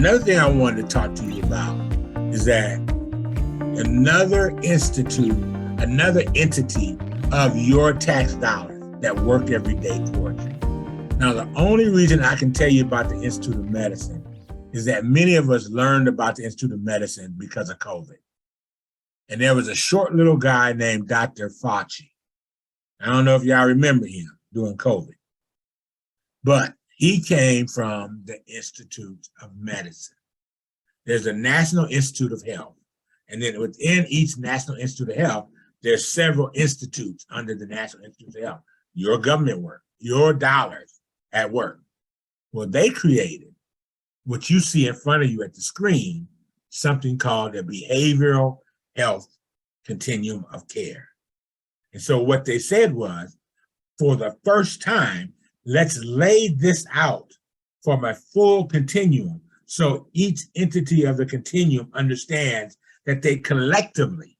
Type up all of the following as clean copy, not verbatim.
Another thing I wanted to talk to you about is that another entity of your tax dollars that work every day towards you. Now, the only reason I can tell you about the Institute of Medicine is that many of us learned about the Institute of Medicine because of COVID. And there was a short little guy named Dr. Fauci. I don't know if y'all remember him during COVID, but he came from the Institute of Medicine. There's a National Institute of Health. And then within each National Institute of Health, there's several institutes under the National Institute of Health. Your government work, your dollars at work. Well, they created what you see in front of you at the screen, something called the Behavioral Health Continuum of Care. And so what they said was, for the first time, let's lay this out from a full continuum so each entity of the continuum understands that they collectively,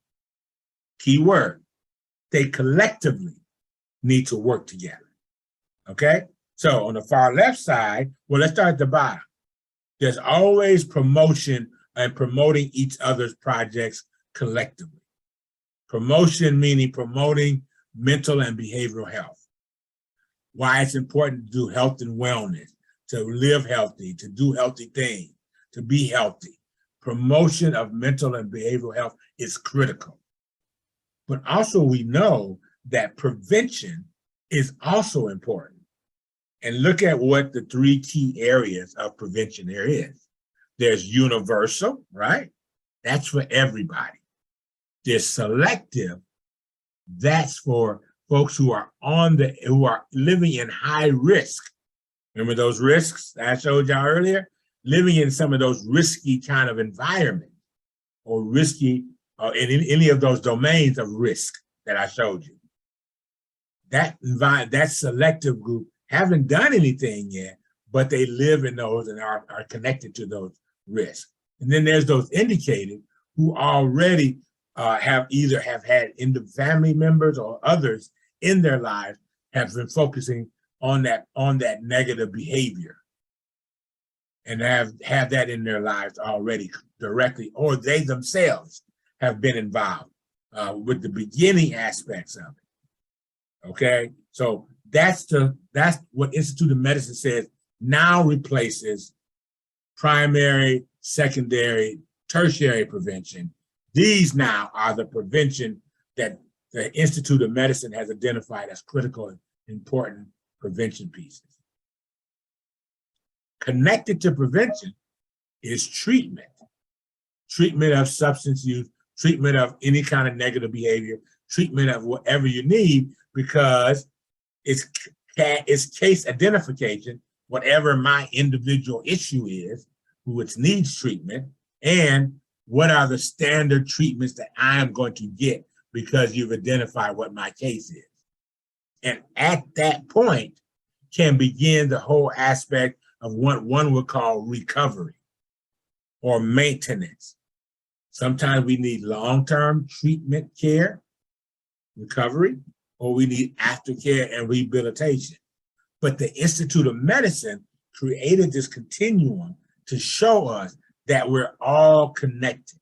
key word, they collectively need to work together, okay? So on the far left side, well, let's start at the bottom. There's always promotion and promoting each other's projects collectively. Promotion meaning promoting mental and behavioral health. Why it's important to do health and wellness, to live healthy, to do healthy things, to be healthy. Promotion of mental and behavioral health is critical. But also we know that prevention is also important. And look at what the three key areas of prevention there is. There's universal, right? That's for everybody. There's selective. That's for folks who are living in high risk. Remember those risks that I showed y'all earlier? Living in some of those risky kind of environments or risky in any of those domains of risk that I showed you. That selective group haven't done anything yet, but they live in those and are connected to those risks. And then there's those indicated who already have had family members or others in their lives have been focusing on that negative behavior and have that in their lives already directly, or they themselves have been involved with the beginning aspects of it. Okay, so that's what Institute of Medicine says now replaces primary, secondary, tertiary prevention. These now are the prevention that the Institute of Medicine has identified as critical and important prevention pieces. Connected to prevention is treatment. Treatment of substance use, treatment of any kind of negative behavior, treatment of whatever you need, because it's case identification, whatever my individual issue is, which needs treatment, and what are the standard treatments that I am going to get because you've identified what my case is. And at that point can begin the whole aspect of what one would call recovery or maintenance. Sometimes we need long-term treatment care, recovery, or we need aftercare and rehabilitation. But the Institute of Medicine created this continuum to show us that we're all connected,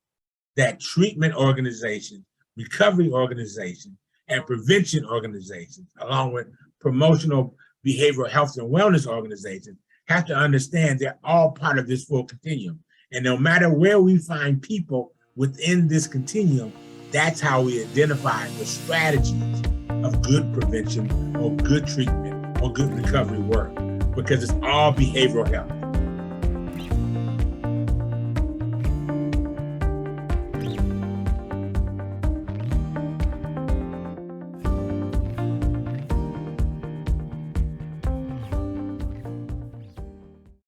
that treatment organizations, recovery organizations, and prevention organizations, along with promotional behavioral health and wellness organizations, have to understand they're all part of this full continuum. And no matter where we find people within this continuum, that's how we identify the strategies of good prevention or good treatment or good recovery work, because it's all behavioral health.